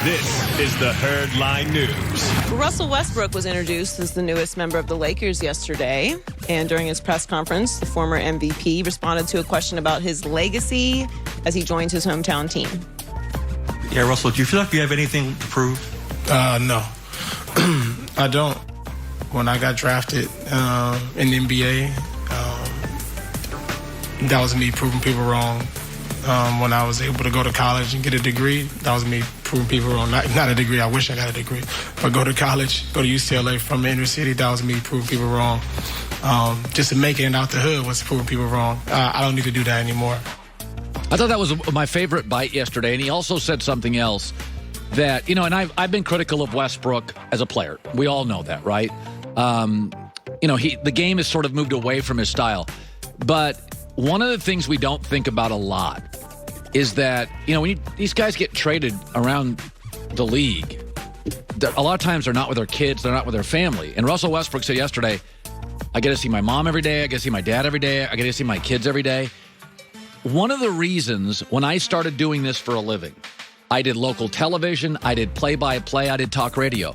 This is the Herd Line News. Russell Westbrook was introduced as the newest member of the Lakers yesterday. And during his press conference, the former MVP responded to a question about his legacy as he joins his hometown team. Yeah, Russell, do you feel like you have anything to prove? No. I don't. When I got drafted in the NBA, that was me proving people wrong. When I was able to go to college and get a degree, that was me proving people wrong. Not a degree, I wish I got a degree, but go to college, go to UCLA from the inner city, that was me proving people wrong. Just to make it out the hood was proving people wrong. I don't need to do that anymore. I thought that was my favorite bite yesterday, and he also said something else that, and I've been critical of Westbrook as a player. We all know that, right? The game has sort of moved away from his style. But one of the things we don't think about a lot is that, when these guys get traded around the league, a lot of times they're not with their kids, they're not with their family. And Russell Westbrook said yesterday, I get to see my mom every day, I get to see my dad every day, I get to see my kids every day. One of the reasons when I started doing this for a living, I did local television, I did play-by-play, I did talk radio.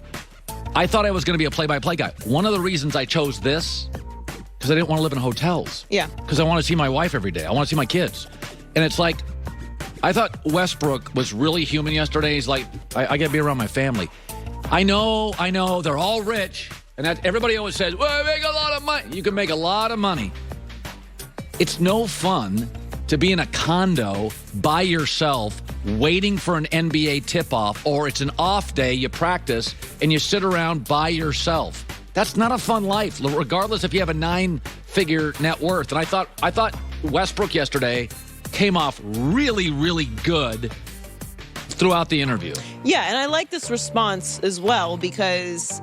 I thought I was going to be a play-by-play guy. One of the reasons I chose this, because I didn't want to live in hotels. Yeah. Because I want to see my wife every day. I want to see my kids. And it's like, I thought Westbrook was really human yesterday. He's like, I got to be around my family. I know, they're all rich. And everybody always says, well, I make a lot of money. You can make a lot of money. It's no fun to be in a condo by yourself waiting for an NBA tip-off, or it's an off day, you practice, and you sit around by yourself. That's not a fun life, regardless if you have a 9-figure net worth. And I thought Westbrook yesterday came off really, really good throughout the interview. Yeah, and I like this response as well because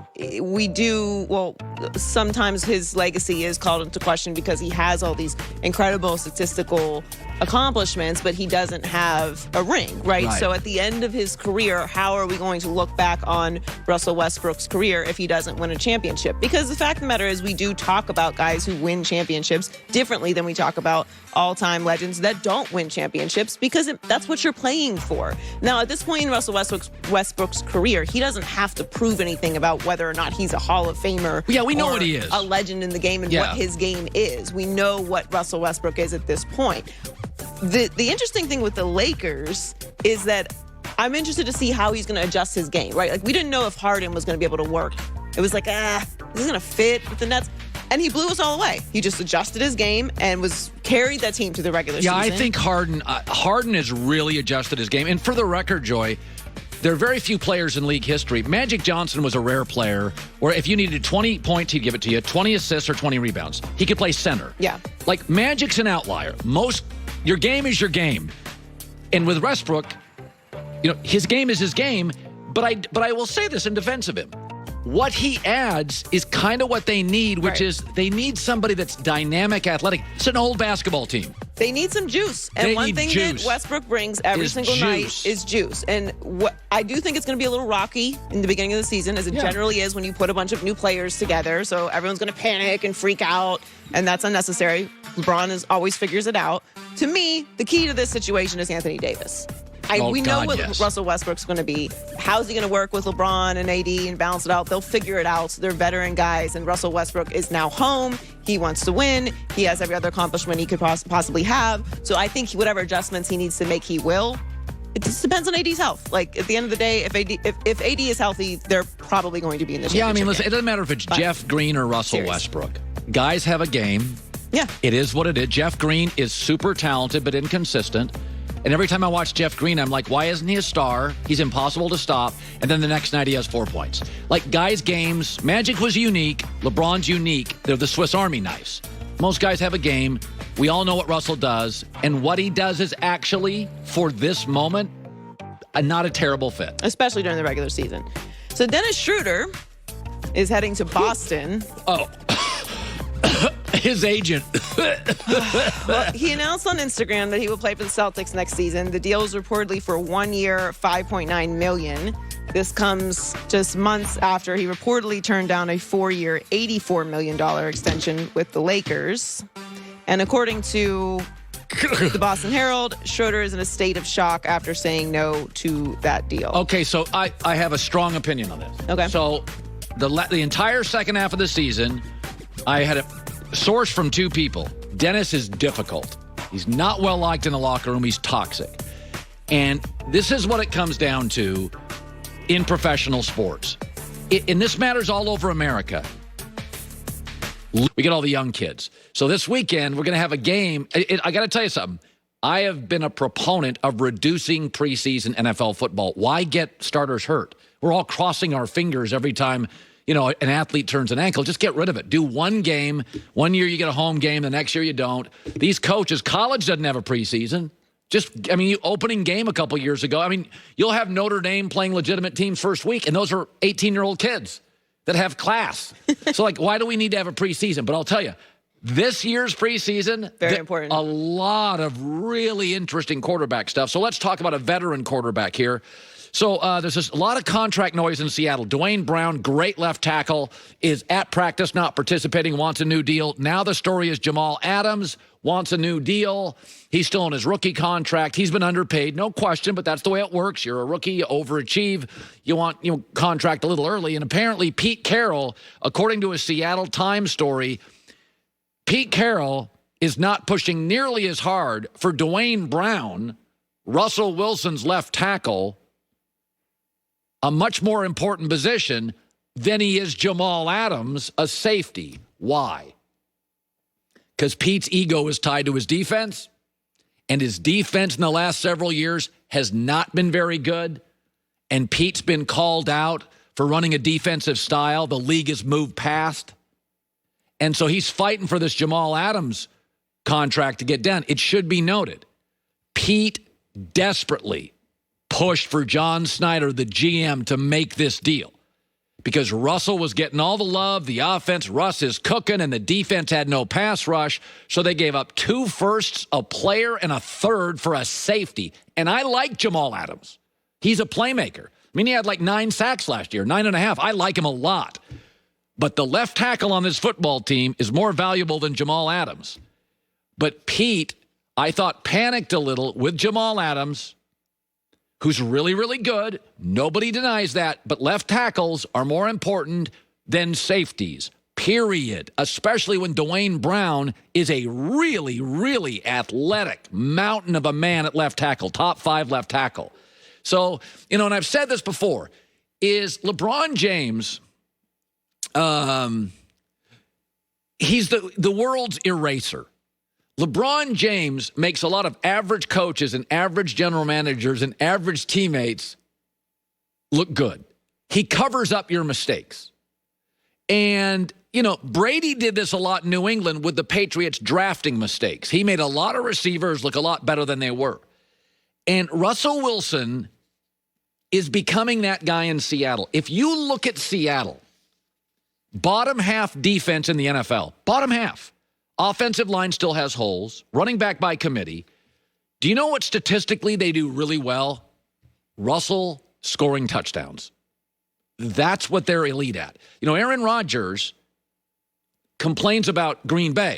sometimes his legacy is called into question because he has all these incredible statistical accomplishments, but he doesn't have a ring, right? So at the end of his career, how are we going to look back on Russell Westbrook's career if he doesn't win a championship? Because the fact of the matter is we do talk about guys who win championships differently than we talk about all-time legends that don't win championships because that's what you're playing for. Now, at this point in Russell Westbrook's career, he doesn't have to prove anything about whether or not he's a Hall of Famer. Yeah, we know what he is. A legend in the game and what his game is. We know what Russell Westbrook is at this point. The interesting thing with the Lakers is that I'm interested to see how he's going to adjust his game, right? Like, we didn't know if Harden was going to be able to work. It was like, is this going to fit with the Nets? And he blew us all away. He just adjusted his game and carried that team to the regular season. Yeah, I think Harden has really adjusted his game. And for the record, Joy, there are very few players in league history. Magic Johnson was a rare player where if you needed 20 points, he'd give it to you, 20 assists or 20 rebounds. He could play center. Yeah. Like, Magic's an outlier. Your game is your game. And with Westbrook, his game is his game, but I will say this in defense of him. What he adds is kind of what they need, which is they need somebody that's dynamic, athletic. It's an old basketball team. They need some juice. And one thing that Westbrook brings every single night is juice. And what I do think it's going to be a little rocky in the beginning of the season, as it generally is when you put a bunch of new players together. So everyone's going to panic and freak out, and that's unnecessary. LeBron always figures it out. To me, the key to this situation is Anthony Davis. We know what Russell Westbrook's going to be. How's he going to work with LeBron and AD and balance it out? They'll figure it out. So they're veteran guys, and Russell Westbrook is now home. He wants to win. He has every other accomplishment he could possibly have. So I think whatever adjustments he needs to make, he will. It just depends on AD's health. Like, at the end of the day, if AD is healthy, they're probably going to be in the championship. Yeah, I mean, listen, it doesn't matter if it's Jeff Green or Russell Westbrook. Guys have a game. Yeah. It is what it is. Jeff Green is super talented but inconsistent. And every time I watch Jeff Green, I'm like, why isn't he a star? He's impossible to stop. And then the next night he has 4 points. Like, guys' games, Magic was unique. LeBron's unique. They're the Swiss Army knives. Most guys have a game. We all know what Russell does. And what he does is actually, for this moment, not a terrible fit. Especially during the regular season. So Dennis Schroder is heading to Boston. His agent. Well, he announced on Instagram that he will play for the Celtics next season. The deal is reportedly for 1 year, $5.9 million. This comes just months after he reportedly turned down a 4-year, $84 million extension with the Lakers. And according to The Boston Herald, Schroder is in a state of shock after saying no to that deal. Okay, so I have a strong opinion on this. Okay. So the entire second half of the season, I had a source from two people. Dennis is difficult. He's not well liked in the locker room. He's toxic. And this is what it comes down to in professional sports. And this matters all over America. We get all the young kids. So this weekend, we're going to have a game. I got to tell you something. I have been a proponent of reducing preseason NFL football. Why get starters hurt? We're all crossing our fingers every time, an athlete turns an ankle. Just get rid of it. Do one game. 1 year you get a home game. The next year you don't. These coaches, college doesn't have a preseason. Opening game a couple years ago. You'll have Notre Dame playing legitimate teams first week, and those are 18-year-old kids that have class. So, why do we need to have a preseason? But I'll tell you, this year's preseason, very important. A lot of really interesting quarterback stuff. So let's talk about a veteran quarterback here. So there's a lot of contract noise in Seattle. Dwayne Brown, great left tackle, is at practice, not participating, wants a new deal. Now the story is Jamal Adams wants a new deal. He's still on his rookie contract. He's been underpaid, no question, but that's the way it works. You're a rookie, you overachieve. You want contract a little early. And apparently Pete Carroll, according to a Seattle Times story, Pete Carroll is not pushing nearly as hard for Dwayne Brown, Russell Wilson's left tackle, a much more important position than he is Jamal Adams, a safety. Why? Because Pete's ego is tied to his defense, and his defense in the last several years has not been very good, and Pete's been called out for running a defensive style the league has moved past. And so he's fighting for this Jamal Adams contract to get done. It should be noted, Pete desperately pushed for John Snyder, the GM, to make this deal because Russell was getting all the love, the offense, Russ is cooking, and the defense had no pass rush, so they gave up 2 firsts, a player, and a third for a safety. And I like Jamal Adams. He's a playmaker. He had 9 sacks last year, 9.5. I like him a lot. But the left tackle on this football team is more valuable than Jamal Adams. But Pete, I thought, panicked a little with Jamal Adams, who's really, really good. Nobody denies that. But left tackles are more important than safeties, period. Especially when Dwayne Brown is a really, really athletic mountain of a man at left tackle, top 5 left tackle. So, and I've said this before, is LeBron James, he's the world's eraser. LeBron James makes a lot of average coaches and average general managers and average teammates look good. He covers up your mistakes. And, Brady did this a lot in New England with the Patriots drafting mistakes. He made a lot of receivers look a lot better than they were. And Russell Wilson is becoming that guy in Seattle. If you look at Seattle, bottom half defense in the NFL, bottom half. Offensive line still has holes. Running back by committee. Do you know what statistically they do really well? Russell scoring touchdowns. That's what they're elite at. Aaron Rodgers complains about Green Bay.